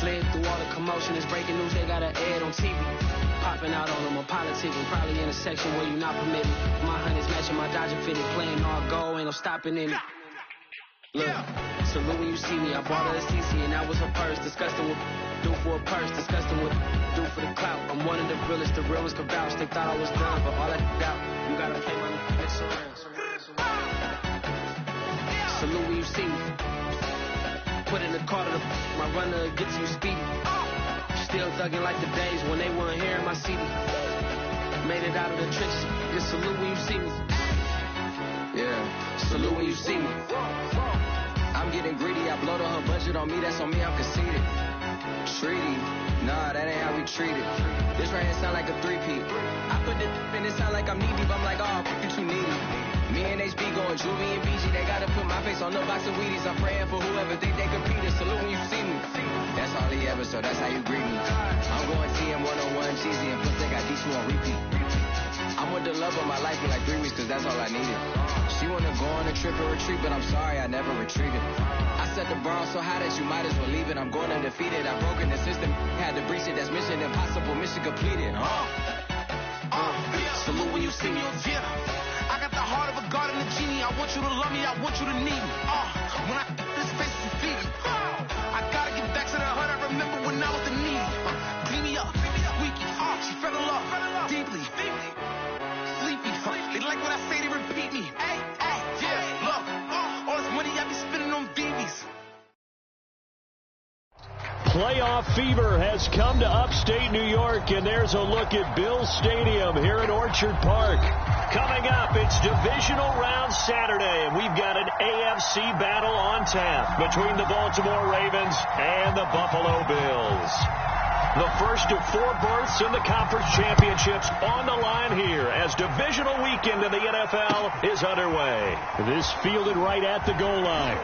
Slid through all the commotion. It's breaking news, they got an ad on TV. Popping out on them, I'm politicking. Probably in a section where you not permitted. My honey's matching my Dodger fitted. Playing all gold, ain't no stopping in it. Look, salute when you see me. I bought her a CC and that was her purse. Disgusting with do for a purse. Disgusting with do for the clout. I'm one of the realest. The real ones could vouch. They thought I was done, but all that doubt. You gotta pay my next around. Salute when you see me. Put in the car to my runner gets you speedy. Still thugging like the days when they weren't here in my CD. Made it out of the trenches. Just salute when you see me. Yeah, salute when you see me. I'm getting greedy, I blow to her budget on me, that's on me, I'm conceited. Treaty, nah, that ain't how we treat it. This right here sound like a three-peat. I put this in, it sound like I'm knee deep, I'm like, oh, you too needy. Me and HB going Juvie and BG, they gotta put my face on the box of Wheaties. I'm praying for whoever think they competed. Salute when you see me. That's all he ever, so that's how you greet me. I'm going TM 101 cheesy, and plus they got D2 on repeat. I'm with the love of my life for like 3 weeks, cause that's all I needed. She wanna go on a trip or retreat, but I'm sorry, I never retreated. I set the bar so high that you might as well leave it. I'm going undefeated, I've broken the system, had to breach it, that's mission impossible, mission completed. Salute when you see me. Yeah, I got the heart of a god and a genie. I want you to love me, I want you to need me. When I this face is Fiji. I gotta get back to the hood, I remember when I was the needy. Clean me up, squeaky. She fell in love, deeply. They like what I say, they repeat me. Hey, yeah, look, all this money I be spending on BBs. Playoff fever has come to upstate New York, and there's a look at Bills Stadium here at Orchard Park. Coming up, it's Divisional Round Saturday, and we've got an AFC battle on tap between the Baltimore Ravens and the Buffalo Bills. The first of 4 berths in the conference championships on the line here as divisional weekend in the NFL is underway. This fielded right at the goal line.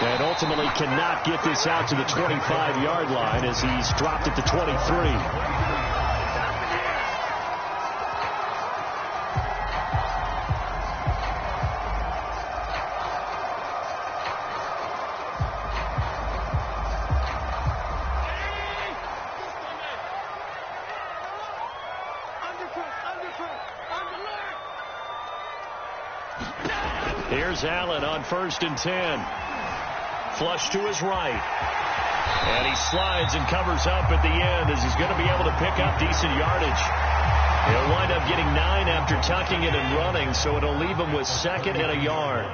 And ultimately cannot get this out to the 25-yard line as he's dropped it to 23. Here's Allen on 1st and 10. Flush to his right. And he slides and covers up at the end as he's going to be able to pick up decent yardage. He'll wind up getting 9 after tucking it and running, so it'll leave him with 2nd and a yard.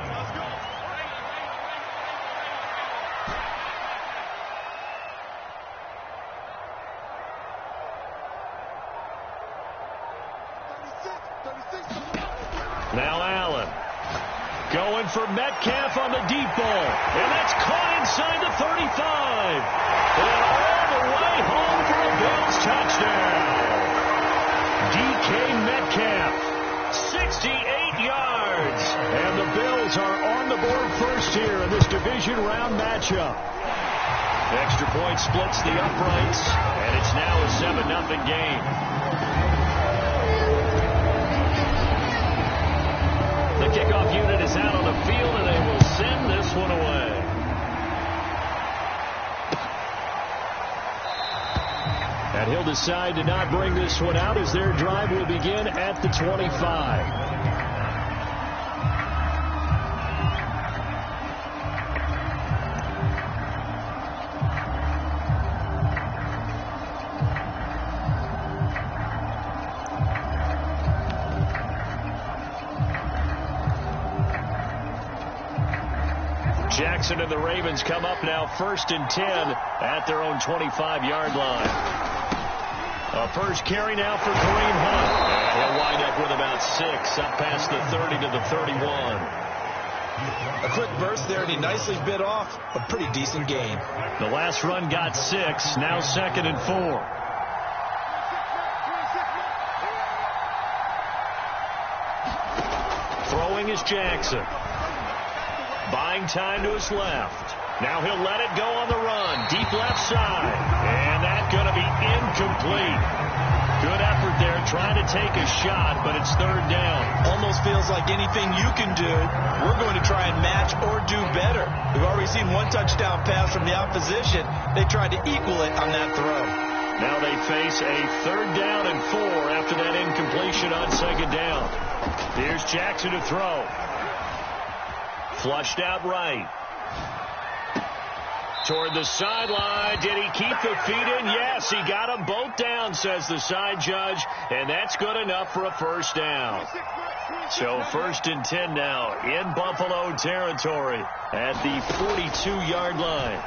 Now Allen. Going for Metcalf on the deep ball. And that's caught inside the 35. And all the way home for a Bills touchdown. DK Metcalf, 68 yards. And the Bills are on the board first here in this division round matchup. Extra point splits the uprights. And it's now a 7-0 game. The kickoff unit is out on the field, and they will send this one away. And he'll decide to not bring this one out as their drive will begin at the 25. Jackson and the Ravens come up now 1st and 10 at their own 25-yard line. A first carry now for Kareem Hunt. And he'll wind up with about 6 up past the 30 to the 31. A quick burst there, and he nicely bit off a pretty decent gain. The last run got 6, now 2nd and 4. Throwing is Jackson. Buying time to his left. Now he'll let it go on the run. Deep left side. And that's going to be incomplete. Good effort there, trying to take a shot, but it's third down. Almost feels like anything you can do, we're going to try and match or do better. We've already seen one touchdown pass from the opposition. They tried to equal it on that throw. Now they face a 3rd down and 4 after that incompletion on 2nd down. Here's Jackson to throw. Flushed out right. Toward the sideline. Did he keep the feet in? Yes, he got them both down, says the side judge, and that's good enough for a 1st down. So 1st and 10 now in Buffalo territory at the 42-yard line.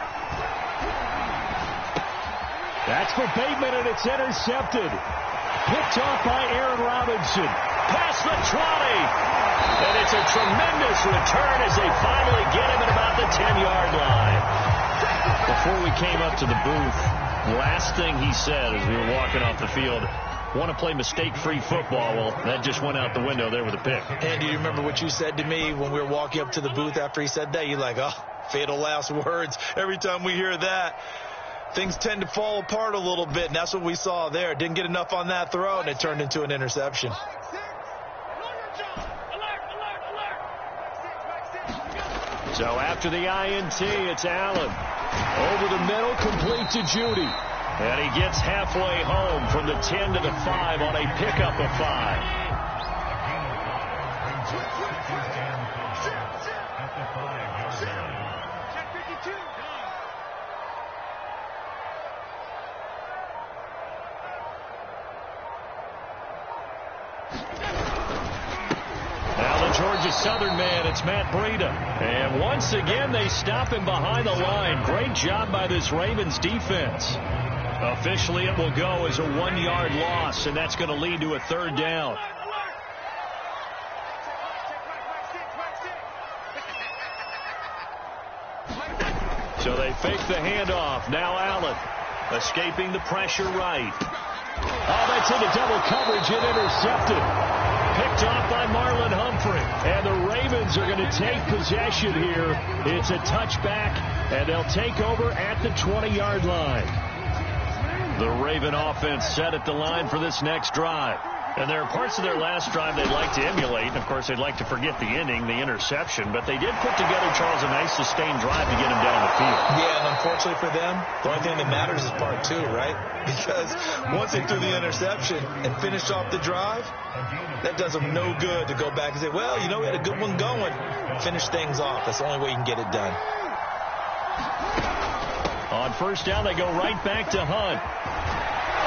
That's for Bateman, and it's intercepted. Picked off by Aaron Robinson. Past the 20. And it's a tremendous return as they finally get him at about the 10-yard line. Before we came up to the booth, last thing he said as we were walking off the field, want to play mistake-free football. Well, that just went out the window there with a pick. And do you remember what you said to me when we were walking up to the booth after he said that? You're like, oh, fatal last words. Every time we hear that, things tend to fall apart a little bit, and that's what we saw there. Didn't get enough on that throw, and it turned into an interception. So after the INT, it's Allen. Over the middle, complete to Judy. And he gets halfway home from the 10 to the 5 on a pickup of 5. Georgia Southern man, it's Matt Breida. And once again, they stop him behind the line. Great job by this Ravens defense. Officially, it will go as a 1-yard loss, and that's going to lead to a 3rd down. So they fake the handoff. Now Allen escaping the pressure right. Oh, that's into double coverage and intercepted. Picked off by Marlon Humphrey. And the Ravens are going to take possession here. It's a touchback, and they'll take over at the 20-yard line. The Raven offense set at the line for this next drive. And there are parts of their last drive they'd like to emulate. And, of course, they'd like to forget the ending, the interception. But they did put together, Charles, a nice sustained drive to get him down the field. Yeah, and unfortunately for them, the only thing that matters is part 2, right? Because once they threw the interception and finished off the drive, that does them no good to go back and say, well, you know, we had a good one going. Finish things off. That's the only way you can get it done. On 1st down, they go right back to Hunt.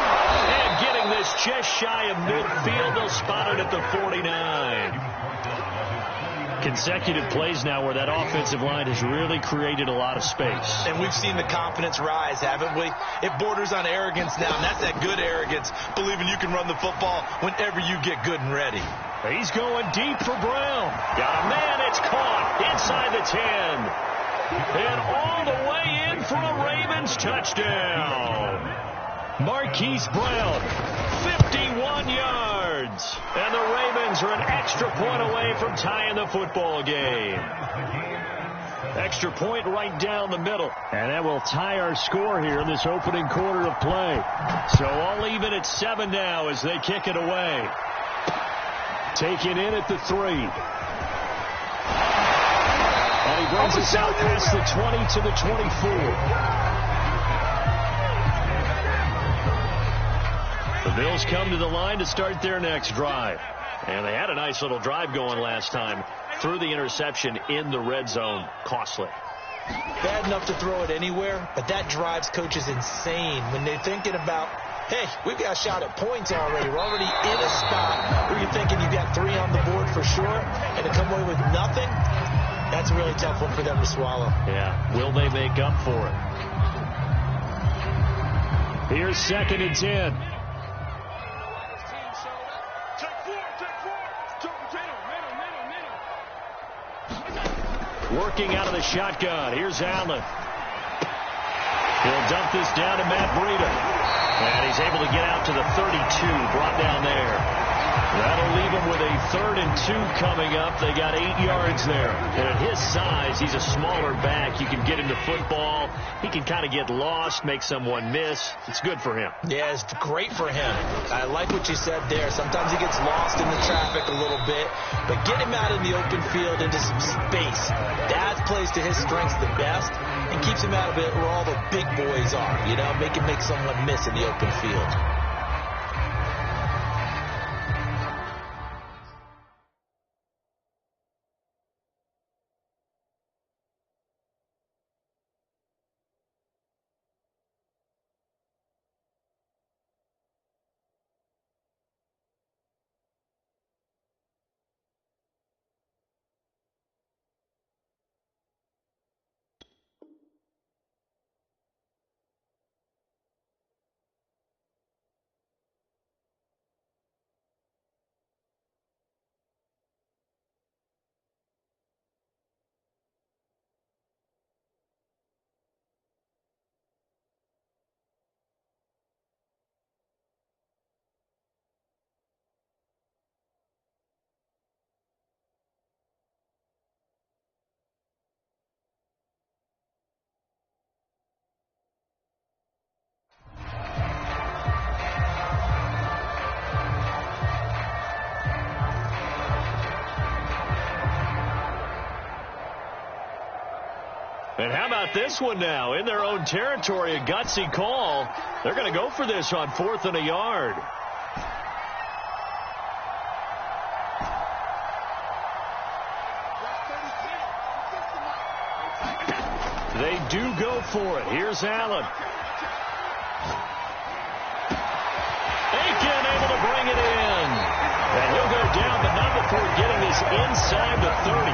And getting this just shy of midfield, they'll spot it at the 49. Consecutive plays now where that offensive line has really created a lot of space. And we've seen the confidence rise, haven't we? It borders on arrogance now, and that's that good arrogance, believing you can run the football whenever you get good and ready. He's going deep for Brown. Got a man, it's caught inside the 10. And all the way in for a Ravens touchdown. Marquise Brown, 51 yards. And the Ravens are an extra point away from tying the football game. Extra point right down the middle. And that will tie our score here in this opening quarter of play. So all even at 7 now as they kick it away. Taken in at the 3. And he brings us out past the 20 to the 24. The Bills come to the line to start their next drive. And they had a nice little drive going last time. Threw the interception in the red zone. Costly. Bad enough to throw it anywhere, but that drives coaches insane when they're thinking about, hey, we've got a shot at points already. We're already in a spot where you're thinking you got 3 on the board for sure, and to come away with nothing, that's a really tough one for them to swallow. Yeah. Will they make up for it? Here's 2nd and 10. Working out of the shotgun. Here's Allen. He'll dump this down to Matt Breida. And he's able to get out to the 32. Brought down there. That'll leave him with a 3rd and 2 coming up. They got 8 yards there. And at his size, he's a smaller back. You can get him to football. He can kind of get lost, make someone miss. It's good for him. Yeah, it's great for him. I like what you said there. Sometimes he gets lost in the traffic a little bit. But get him out in the open field into some space. That plays to his strengths the best and keeps him out of it where all the big boys are. You know, make someone miss in the open field. And how about this one now? In their own territory, a gutsy call. They're going to go for this on 4th and a yard. They do go for it. Here's Allen. Aiken able to bring it in. And he'll go down, but not before getting this inside the 30.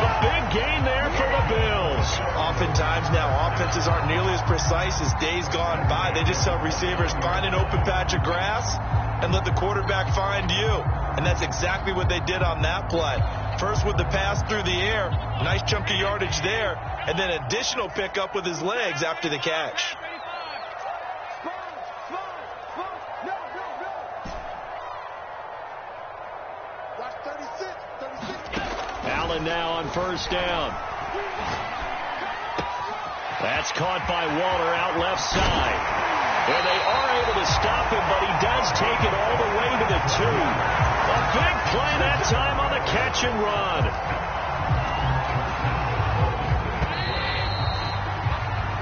A big gain there for the Bills. Oftentimes now, offenses aren't nearly as precise as days gone by. They just have receivers find an open patch of grass and let the quarterback find you. And that's exactly what they did on that play. First with the pass through the air, nice chunk of yardage there, and then additional pickup with his legs after the catch. Allen now on 1st down. That's caught by Waller out left side. And they are able to stop him, but he does take it all the way to the 2. A big play that time on the catch and run.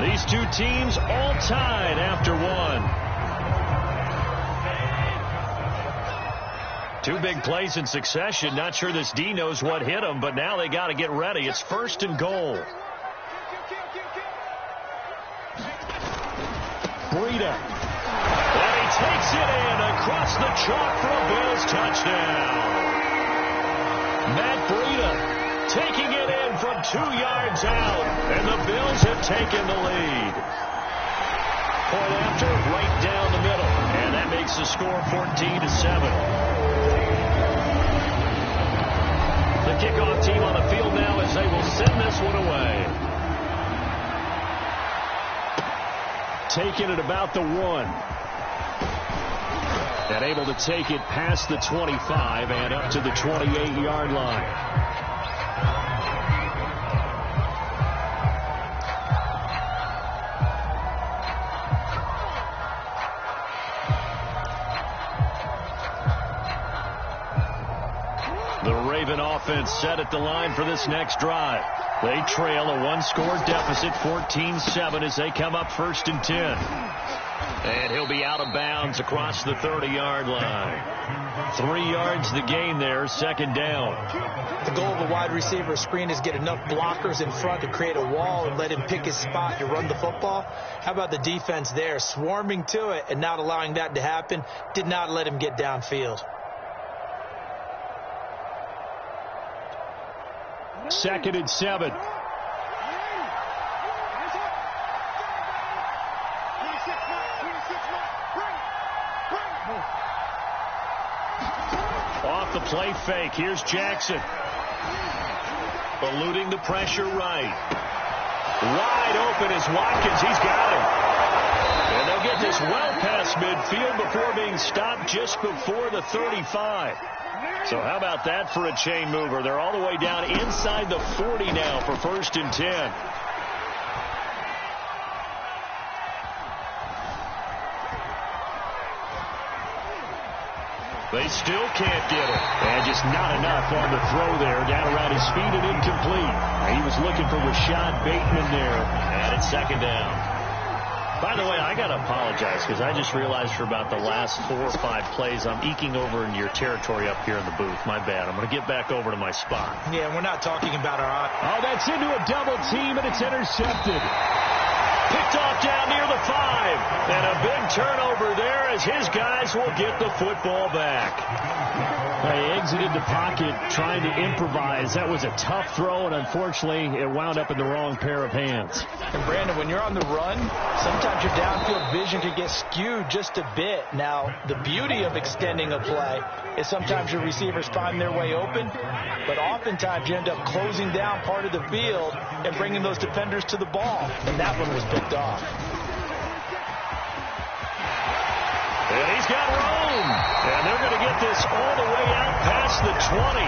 These two teams all tied after 1. 2 big plays in succession. Not sure this D knows what hit him, but now they got to get ready. It's 1st and goal. Breida. And he takes it in across the chalk for a Bills touchdown. Matt Breida taking it in from 2 yards out, and the Bills have taken the lead. Point after, right down the middle, and that makes the score 14-7. The kickoff team on the field now as they will send this one away. Taking it about the 1. And able to take it past the 25 and up to the 28-yard line. Offense set at the line for this next drive. They trail a 1-score deficit, 14-7, as they come up 1st and 10. And he'll be out of bounds across the 30-yard line. 3 yards the gain there, 2nd down. The goal of a wide receiver screen is get enough blockers in front to create a wall and let him pick his spot to run the football. How about the defense there, swarming to it and not allowing that to happen? Did not let him get downfield. 2nd and 7. Off the play fake. Here's Jackson. Eluding the pressure right. Wide open is Watkins. He's got him. And they'll get this well past midfield before being being stopped just before the 35. So how about that for a chain mover? They're all the way down inside the 40 now for 1st and 10. They still can't get it. And just not enough on the throw there. Down around his feet and incomplete. He was looking for Rashad Bateman there. And it's 2nd down. By the way, I got to apologize because I just realized for about the last 4 or 5 plays, I'm eking over into your territory up here in the booth. My bad. I'm going to get back over to my spot. Yeah, we're not talking about our... Oh, that's into a double team, and it's intercepted. Picked off down near the 5. And a big turnover there as his guys will get the football back. They exited the pocket trying to improvise. That was a tough throw, and unfortunately, it wound up in the wrong pair of hands. And, Brandon, when you're on the run, sometimes your downfield vision can get skewed just a bit. Now, the beauty of extending a play is sometimes your receivers find their way open, but oftentimes you end up closing down part of the field and bringing those defenders to the ball. And that one was picked off. And he's got room. And they're going to get this all the way out past the 20.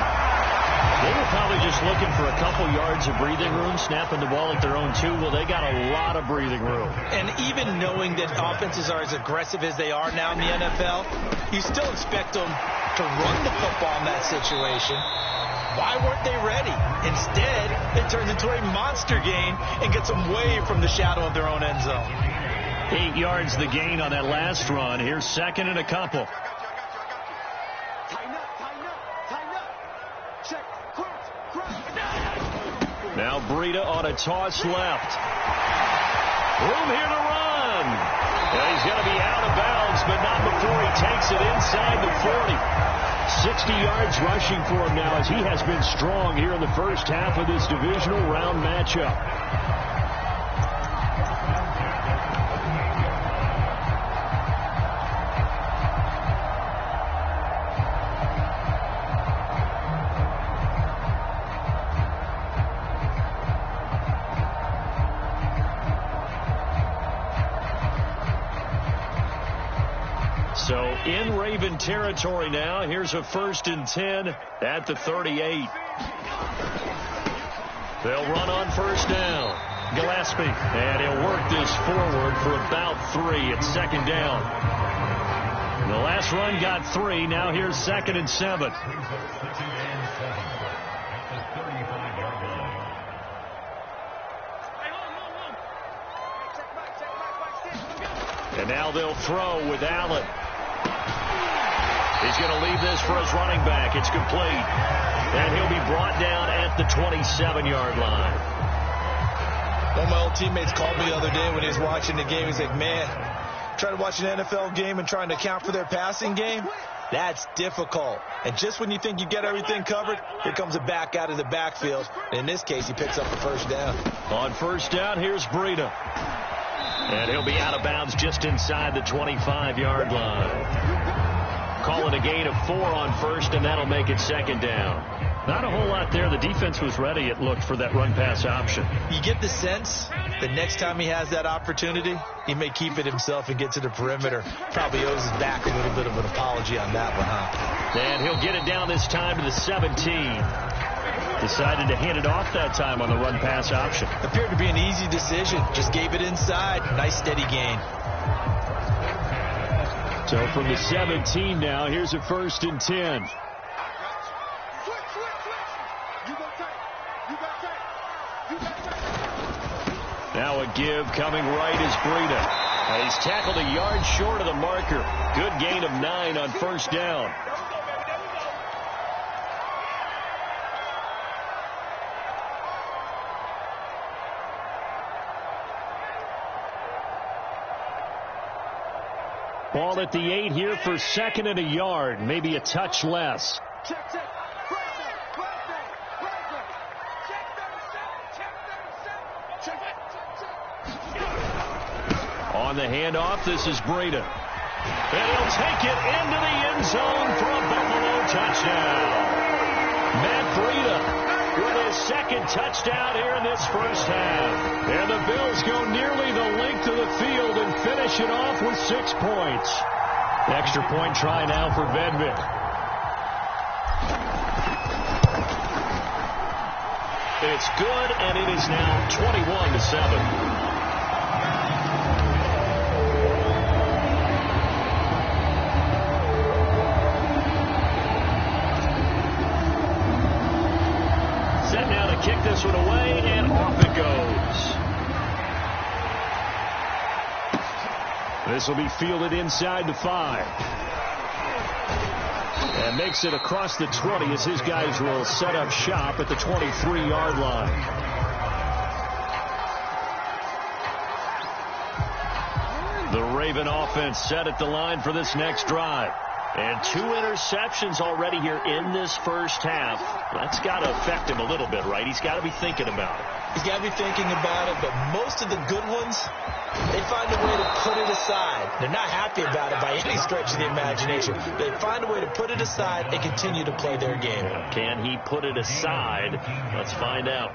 They were probably just looking for a couple yards of breathing room, snapping the ball at their own 2. Well, they got a lot of breathing room. And even knowing that offenses are as aggressive as they are now in the NFL, you still expect them to run the football in that situation. Why weren't they ready? Instead, it turns into a monster gain and gets them way from the shadow of their own end zone. 8 yards the gain on that last run. Here's 2nd and a couple. Now Breida on a toss left. Room here to run. And he's going to be out of bounds, but not before he takes it inside the 40. 60 yards rushing for him now as he has been strong here in the first half of this divisional round matchup. So in Raven territory now. Here's a 1st and 10 at the 38. They'll run on 1st down. Gillespie. And he'll work this forward for about 3. It's 2nd down. The last run got 3. Now here's 2nd and 7. And now they'll throw with Allen. He's going to leave this for his running back. It's complete. And he'll be brought down at the 27-yard line. One of my old teammates called me the other day when he was watching the game. He's like, man, trying to watch an NFL game and trying to account for their passing game, that's difficult. And just when you think you get everything covered, here comes a back out of the backfield. And in this case, he picks up the 1st down. On 1st down, here's Breida. And he'll be out of bounds just inside the 25-yard line. Call it a gain of 4 on 1st, and that'll make it 2nd down. Not a whole lot there. The defense was ready, it looked, for that run-pass option. You get the sense that next time he has that opportunity, he may keep it himself and get to the perimeter. Probably owes his back a little bit of an apology on that one, huh? And he'll get it down this time to the 17. Decided to hand it off that time on the run-pass option. Appeared to be an easy decision. Just gave it inside. Nice, steady gain. So from the 17 now, here's a 1st and 10. Now a give coming right is Breida. He's tackled a yard short of the marker. Good gain of 9 on 1st down. Ball at the 8 here for 2nd and a yard. Maybe a touch less. On the handoff, this is Breida. And he'll take it into the end zone for a Buffalo touchdown. Matt Breida with his 2nd touchdown here in this first half. And the Bills go nearly the length of the field and finish it off with 6 points. Extra point try now for Vedvik. It's good, and it is now 21-7. Set now to kick this one away, and off it goes. This will be fielded inside the 5. And makes it across the 20 as his guys will set up shop at the 23-yard line. The Raven offense set at the line for this next drive. And 2 interceptions already here in this first half. That's got to affect him a little bit, right? He's got to be thinking about it. He's got to be thinking about it, but most of the good ones, they find a way to put it aside. They're not happy about it by any stretch of the imagination. They find a way to put it aside and continue to play their game. Can he put it aside? Let's find out.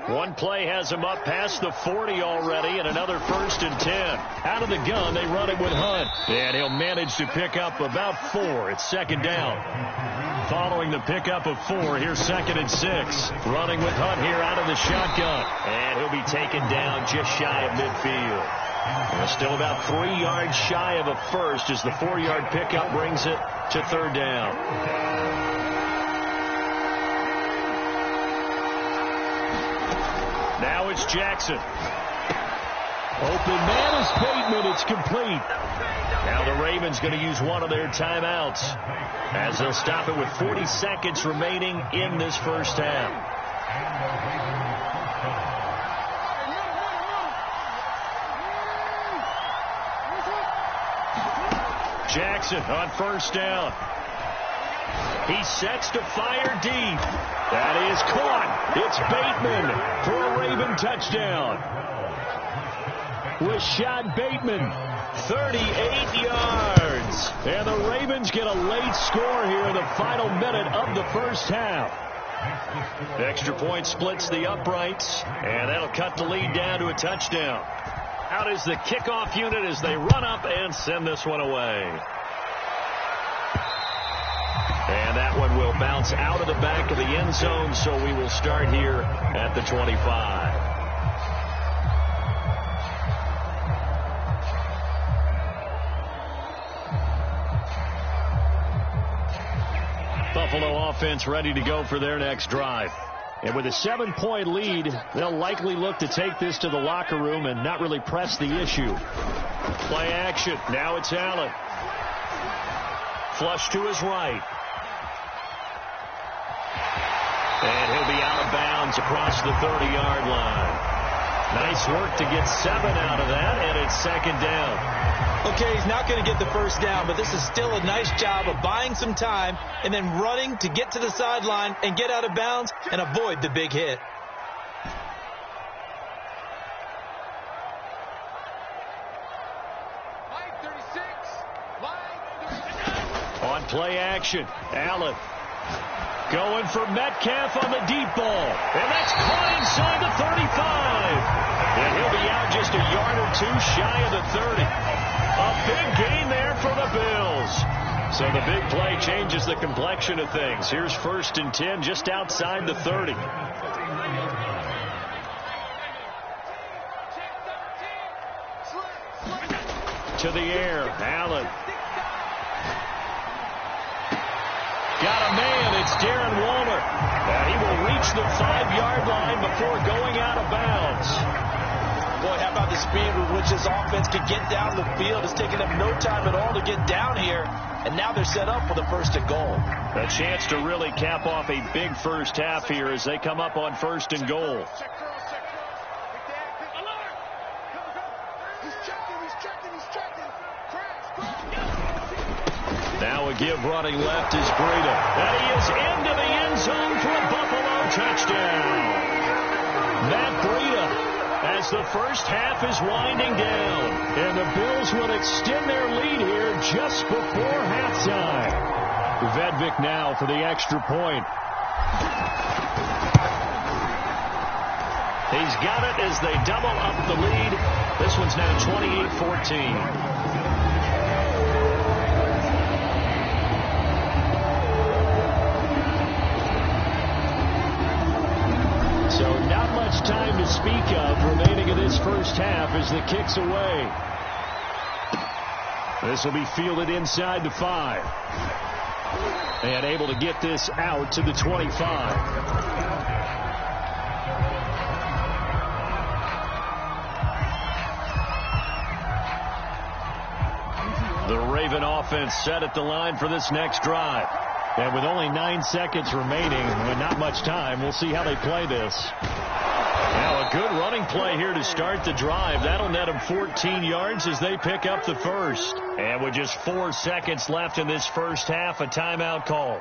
One play has him up past the 40 already, and another 1st and 10. Out of the gun, they run it with Hunt. And he'll manage to pick up about 4. It's 2nd down. Following the pickup of 4, here's 2nd and 6. Running with Hunt here out of the shotgun. And he'll be taken down just shy of midfield. And still about 3 yards shy of a first as the 4-yard pickup brings it to 3rd down. Now it's Jackson. Open man is Bateman. It's complete. Now the Ravens going to use one of their timeouts as they'll stop it with 40 seconds remaining in this first half. Jackson on 1st down. He sets to fire deep. That is caught. It's Bateman for a Raven touchdown. Rashad Bateman, 38 yards. And the Ravens get a late score here in the final minute of the first half. Extra point splits the uprights, and that'll cut the lead down to a touchdown. Out is the kickoff unit as they run up and send this one away. And that one will bounce out of the back of the end zone, so we will start here at the 25. Buffalo offense ready to go for their next drive. And with a 7-point lead, they'll likely look to take this to the locker room and not really press the issue. Play action. Now it's Allen. Flush to his right. And he'll be out of bounds across the 30-yard line. Nice work to get 7 out of that, and it's 2nd down. Okay, he's not going to get the first down, but this is still a nice job of buying some time and then running to get to the sideline and get out of bounds and avoid the big hit. On play action, Allen. Going for Metcalf on the deep ball. And that's caught inside the 35. And he'll be out just a yard or 2 shy of the 30. A big gain there for the Bills. So the big play changes the complexion of things. Here's 1st and 10 just outside the 30. To the air, Allen. Got a man, it's Darren Waller. He will reach the 5-yard line before going out of bounds. Boy, how about the speed with which this offense can get down the field? It's taken them no time at all to get down here, and now they're set up for the 1st and goal. A chance to really cap off a big first half here as they come up on 1st and goal. Now a give running left is Breida. And he is into the end zone for a Buffalo touchdown. Matt Breida, as the first half is winding down. And the Bills will extend their lead here just before halftime. Vedvik now for the extra point. He's got it as they double up the lead. This one's now 28-14. So not much time to speak of remaining in this first half as the kick's away. This will be fielded inside the 5. And able to get this out to the 25. The Raven offense set at the line for this next drive. And with only 9 seconds remaining and not much time, we'll see how they play this. Now a good running play here to start the drive. That'll net them 14 yards as they pick up the first. And with just 4 seconds left in this first half, a timeout call.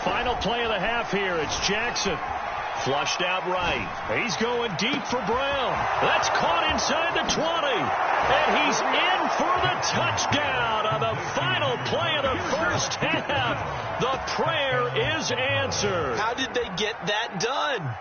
Final play of the half here. It's Jackson. Flushed out right. He's going deep for Brown. That's caught inside the 20. And he's in for the touchdown on the final play of the first half. The prayer is answered. How did they get that done?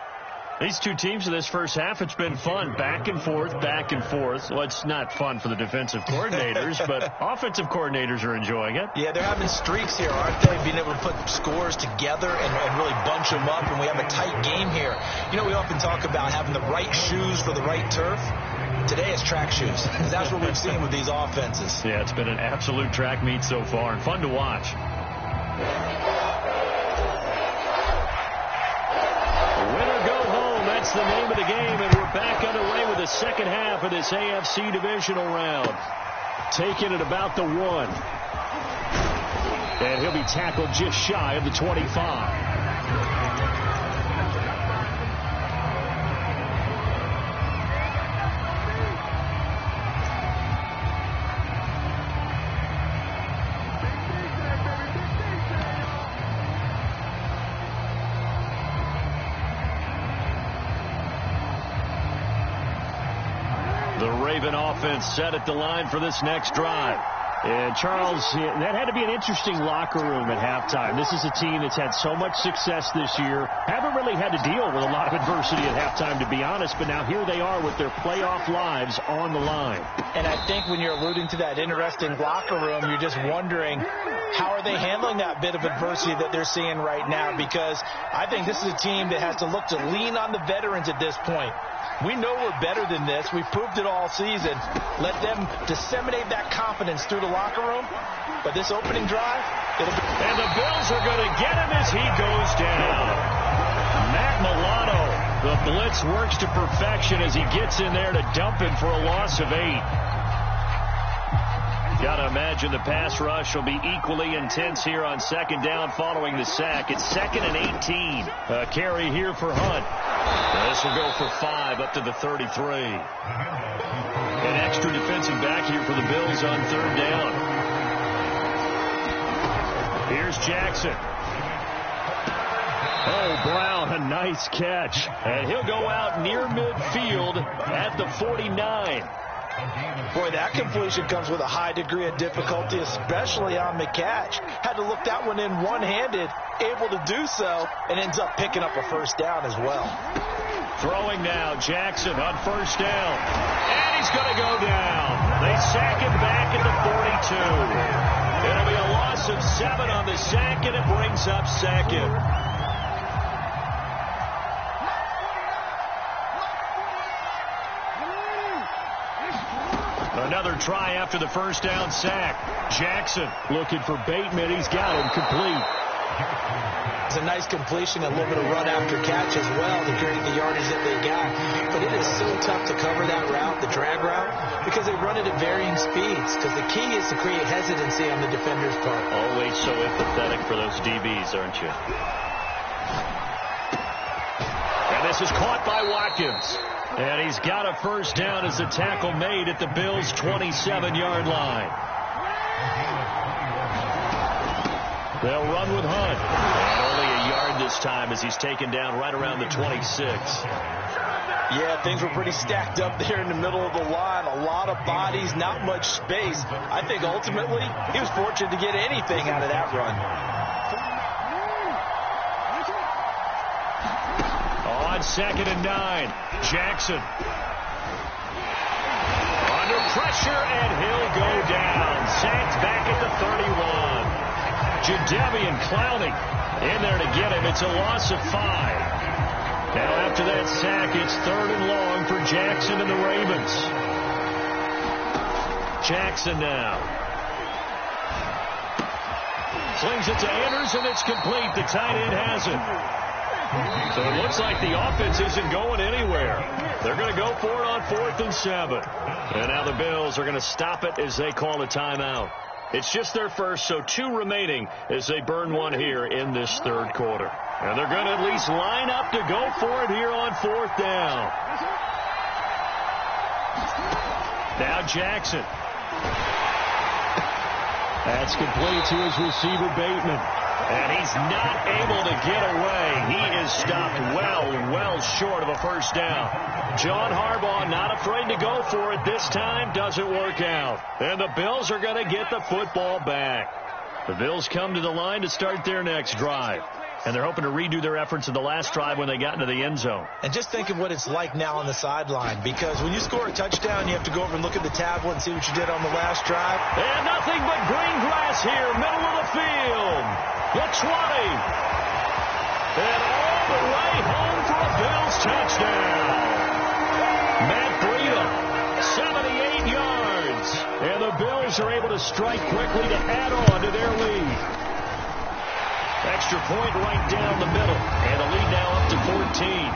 These two teams in this first half, it's been fun. Back and forth, back and forth. Well, it's not fun for the defensive coordinators, but offensive coordinators are enjoying it. Yeah, they're having streaks here, aren't they? Being able to put scores together and really bunch them up, and we have a tight game here. You know, we often talk about having the right shoes for the right turf. Today it's track shoes. That's what we've seen with these offenses. Yeah, it's been an absolute track meet so far, and fun to watch. Winner go home. That's the name of the game, and we're back underway with the second half of this AFC Divisional round. Taking it about the 1. And he'll be tackled just shy of the 25. The Raven offense set at the line for this next drive. And, Charles, that had to be an interesting locker room at halftime. This is a team that's had so much success this year. Haven't really had to deal with a lot of adversity at halftime, to be honest. But now here they are with their playoff lives on the line. And I think when you're alluding to that interesting locker room, you're just wondering, how are they handling that bit of adversity that they're seeing right now? Because I think this is a team that has to look to lean on the veterans at this point. We know we're better than this. We've proved it all season. Let them disseminate that confidence through the locker room. But this opening drive, and the Bills are going to get him as he goes down. Matt Milano, the blitz works to perfection as he gets in there to dump him for a loss of 8. Got to imagine the pass rush will be equally intense here on second down following the sack. It's 2nd and 18. A carry here for Hunt. This will go for 5 up to the 33. An extra defensive back here for the Bills on 3rd down. Here's Jackson. Oh, Brown, a nice catch. And he'll go out near midfield at the 49. Boy, that completion comes with a high degree of difficulty, especially on the catch. Had to look that one in one-handed, able to do so, and ends up picking up a first down as well. Throwing now, Jackson on 1st down. And he's going to go down. They sack him back at the 42. It'll be a loss of 7 on the sack, and it brings up 2nd. Another try after the first down sack. Jackson looking for Bateman. He's got him complete. It's a nice completion, a little bit of run after catch as well to create the yardage that they got. But it is so tough to cover that route, the drag route, because they run it at varying speeds. Because the key is to create hesitancy on the defender's part. Always so empathetic for those DBs, aren't you? And this is caught by Watkins. And he's got a first down as the tackle made at the Bills' 27-yard line. They'll run with Hunt. And only a time as he's taken down right around the 26. Yeah, things were pretty stacked up there in the middle of the line. A lot of bodies, not much space. I think ultimately he was fortunate to get anything out of that run. On 2nd and 9, Jackson. Under pressure, and he'll go down. Sacked back at the 31. Jadeveon Clowney in there to get him. It's a loss of 5. Now after that sack, it's 3rd and long for Jackson and the Ravens. Jackson now. Slings it to Anders, and it's complete. The tight end has it. So it looks like the offense isn't going anywhere. They're going to go for it on 4th and 7. And now the Bills are going to stop it as they call a timeout. It's just their first, so 2 remaining as they burn one here in this 3rd quarter. And they're going to at least line up to go for it here on 4th down. Now Jackson. That's complete to his receiver, Bateman. And he's not able to get away. He is stopped well short of a first down. John Harbaugh not afraid to go for it this time. Doesn't work out. And the Bills are going to get the football back. The Bills come to the line to start their next drive. And they're hoping to redo their efforts in the last drive when they got into the end zone. And just think of what it's like now on the sideline, because when you score a touchdown, you have to go over and look at the tablet and see what you did on the last drive. And nothing but green grass here, middle of the field. The 20. And all the way home for a Bills touchdown. Matt Breida, 78 yards. And the Bills are able to strike quickly to add on to their lead. Extra point right down the middle. And the lead now up to 14.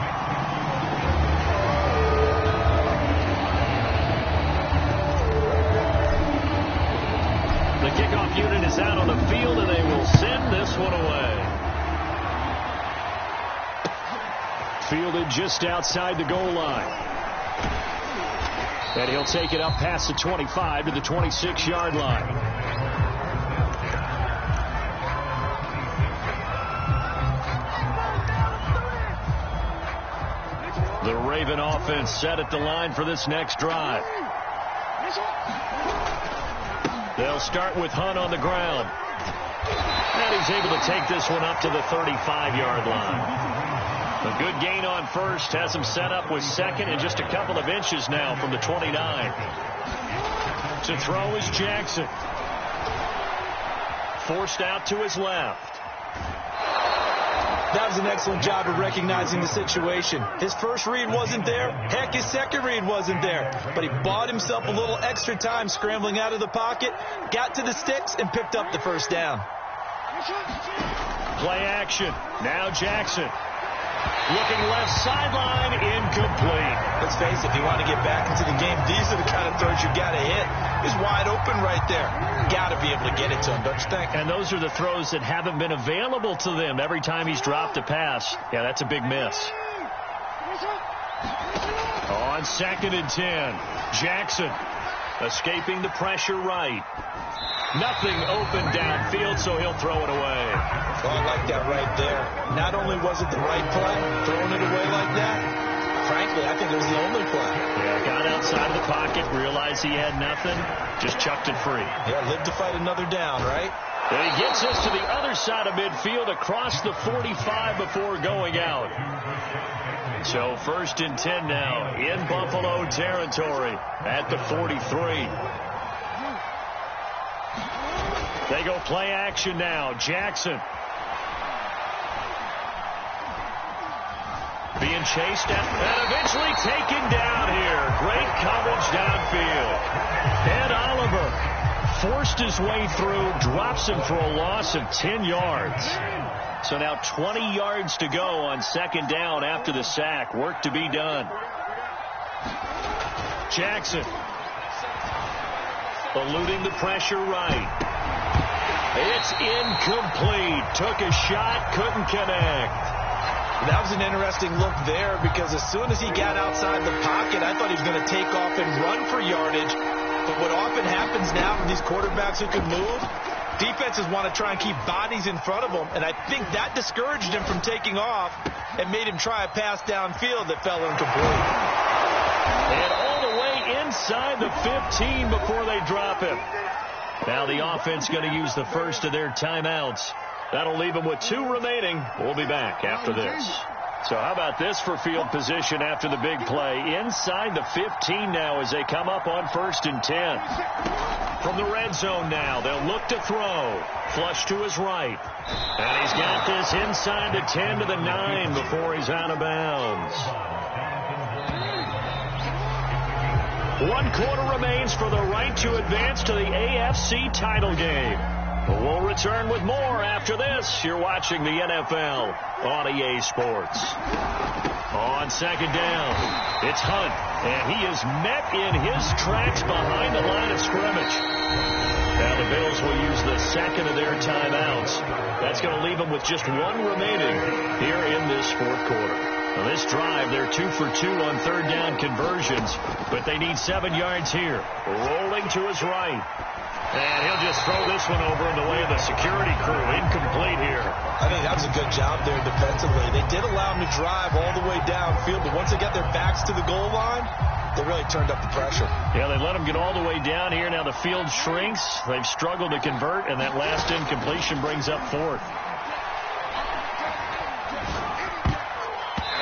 The kickoff unit is out on the field, and they will send this one away. Fielded just outside the goal line. And he'll take it up past the 25 to the 26-yard line. The Raven offense set at the line for this next drive. They'll start with Hunt on the ground. And he's able to take this one up to the 35-yard line. A good gain on first has him set up with 2nd and just a couple of inches now from the 29. To throw is Jackson. Forced out to his left. That was an excellent job of recognizing the situation. His first read wasn't there. Heck, his second read wasn't there. But he bought himself a little extra time scrambling out of the pocket, got to the sticks, and picked up the first down. Play action. Now Jackson. Looking left sideline, incomplete. Let's face it, if you want to get back into the game, these are the kind of throws you got to hit. He's wide open right there. Got to be able to get it to him, don't you think? And those are the throws that haven't been available to them every time he's dropped a pass. Yeah, that's a big miss. On 2nd and 10, Jackson escaping the pressure right. Nothing open downfield, so he'll throw it away. Oh, I like that right there. Not only was it the right play, throwing it away like that, frankly, I think it was the only play. Yeah, got outside the pocket, realized he had nothing, just chucked it free. Yeah, live to fight another down, right? And he gets us to the other side of midfield across the 45 before going out. So 1st and 10 now in Buffalo territory at the 43. They go play action now. Jackson. Being chased and eventually taken down here. Great coverage downfield. Ed Oliver forced his way through, drops him for a loss of 10 yards. So now 20 yards to go on 2nd down after the sack. Work to be done. Jackson. Eluding the pressure right. It's incomplete. Took a shot, couldn't connect. That was an interesting look there, because as soon as he got outside the pocket, I thought he was going to take off and run for yardage. But what often happens now with these quarterbacks who can move, Defenses want to try and keep bodies in front of them, and I think that discouraged him from taking off and made him try a pass downfield that fell incomplete. And all the way inside the 15 before they drop him. Now the offense going to use the first of their timeouts. That'll leave them with 2 remaining. We'll be back after this. So how about this for field position after the big play? Inside the 15 now as they come up on 1st and 10. From the red zone now, they'll look to throw. Flush to his right. And he's got this inside the 10 to the 9 before he's out of bounds. 1 quarter remains for the right to advance to the AFC title game. We'll return with more after this. You're watching the NFL on EA Sports. On 2nd down, it's Hunt, and he is met in his tracks behind the line of scrimmage. Now the Bills will use the second of their timeouts. That's going to leave them with just 1 remaining here in this 4th quarter. Now this drive, they're 2 for 2 on 3rd down conversions, but they need 7 yards here. Rolling to his right. And he'll just throw this one over in the way of the security crew. Incomplete here. I think that was a good job there defensively. They did allow him to drive all the way downfield, but once they got their backs to the goal line, they really turned up the pressure. Yeah, they let him get all the way down here. Now the field shrinks. They've struggled to convert, and that last incompletion brings up 4th.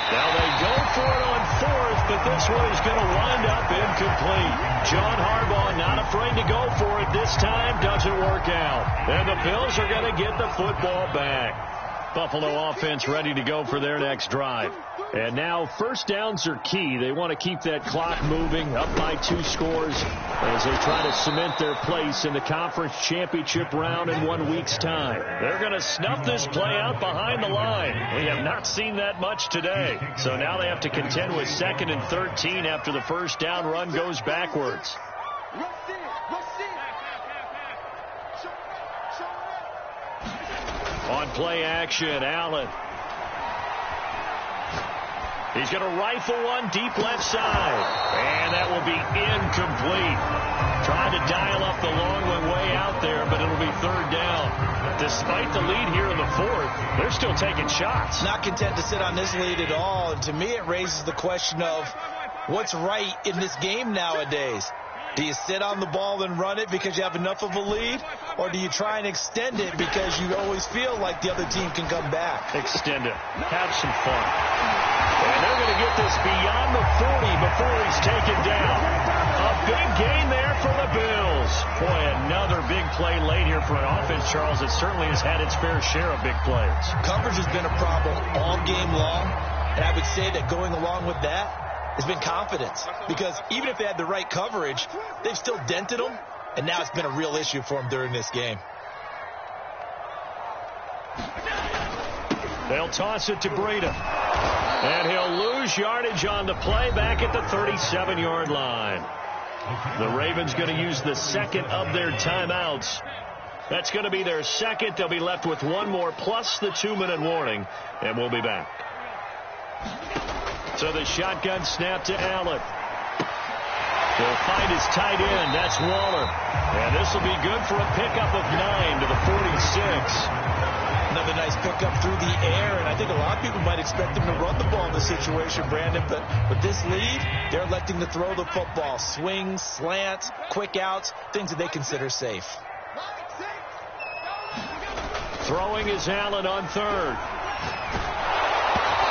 Now they go for it on 4th, but this one is going to wind up incomplete. John Harbaugh not afraid to go for it this time. Doesn't work out. And the Bills are going to get the football back. Buffalo offense ready to go for their next drive. And now 1st downs are key. They want to keep that clock moving up by 2 scores as they try to cement their place in the conference championship round in 1 week's time. They're going to snuff this play out behind the line. We have not seen that much today. So now they have to contend with 2nd and 13 after the 1st down run goes backwards. On play action, Allen. He's going to rifle one deep left side. And that will be incomplete. Trying to dial up the long one way out there, but it'll be 3rd down. Despite the lead here in the 4th, they're still taking shots. Not content to sit on this lead at all. And to me, it raises the question of what's right in this game nowadays. Do you sit on the ball and run it because you have enough of a lead? Or do you try and extend it because you always feel like the other team can come back? Extend it. Have some fun. And they're going to get this beyond the 40 before he's taken down. A big gain there for the Bills. Boy, another big play late here for an offense, Charles, that certainly has had its fair share of big plays. Coverage has been a problem all game long. And I would say that going along with that has been confidence. Because even if they had the right coverage, they've still dented them. And now it's been a real issue for them during this game. They'll toss it to Breida. And he'll lose yardage on the play back at the 37-yard line. The Ravens going to use the 2nd of their timeouts. That's going to be their 2nd. They'll be left with 1 more plus the 2-minute warning. And we'll be back. So the shotgun snap to Allen. He'll find his tight end. That's Waller. And this will be good for a pickup of 9 to the 46. Another nice pickup through the air, and I think a lot of people might expect him to run the ball in this situation, Brandon, but with this lead, they're electing to throw the football. Swings, slants, quick outs, things that they consider safe. Throwing is Allen on 3rd.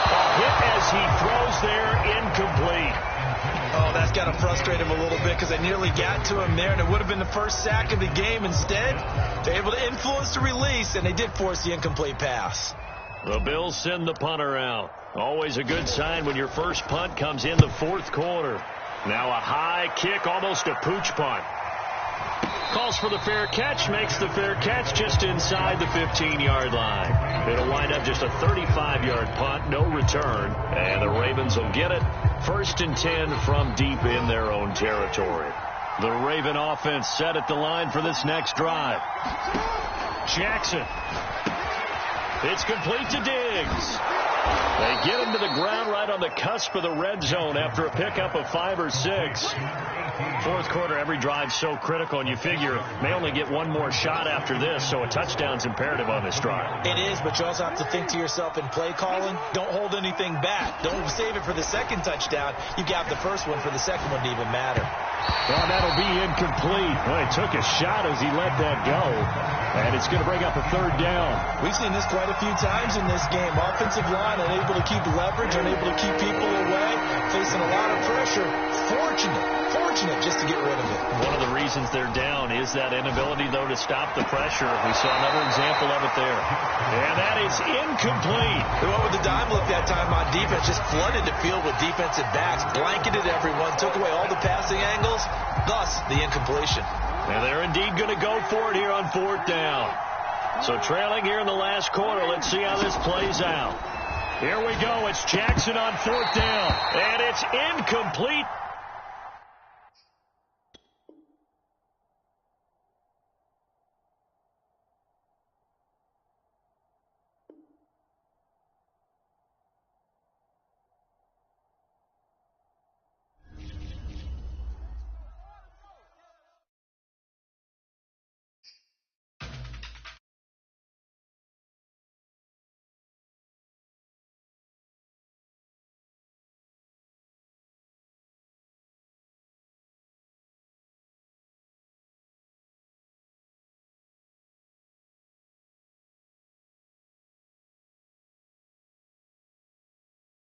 A hit as he throws there, incomplete. Oh, that's got to frustrate him a little bit because they nearly got to him there, and it would have been the first sack of the game. Instead, they're able to influence the release, and they did force the incomplete pass. The Bills send the punter out. Always a good sign when your first punt comes in the 4th quarter. Now a high kick, almost a pooch punt. Calls for the fair catch, makes the fair catch just inside the 15-yard line. It'll wind up just a 35-yard punt, no return, and the Ravens will get it. 1st and 10 from deep in their own territory. The Raven offense set at the line for this next drive. Jackson. It's complete to Diggs. They get him to the ground right on the cusp of the red zone after a pickup of 5 or 6. Fourth quarter, every drive's so critical, and you figure may only get one more shot after this, so a touchdown's imperative on this drive. It is, but you also have to think to yourself in play calling, don't hold anything back. Don't save it for the second touchdown. You got the first one for the second one to even matter. Well, that'll be incomplete. Well, he took a shot as he let that go, and it's going to bring up a third down. We've seen this quite a few times in this game. Offensive line unable to keep leverage, unable to keep people away, facing a lot of pressure. Fortunate just to get rid of it. One of the reasons they're down is that inability, though, to stop the pressure. We saw another example of it there. And that is incomplete. Who over the dime look that time on defense, just flooded the field with defensive backs, blanketed everyone, took away all the passing angles, thus the incompletion. And they're indeed going to go for it here on fourth down. So trailing here in the last quarter, let's see how this plays out. Here we go. It's Jackson on fourth down. And it's incomplete.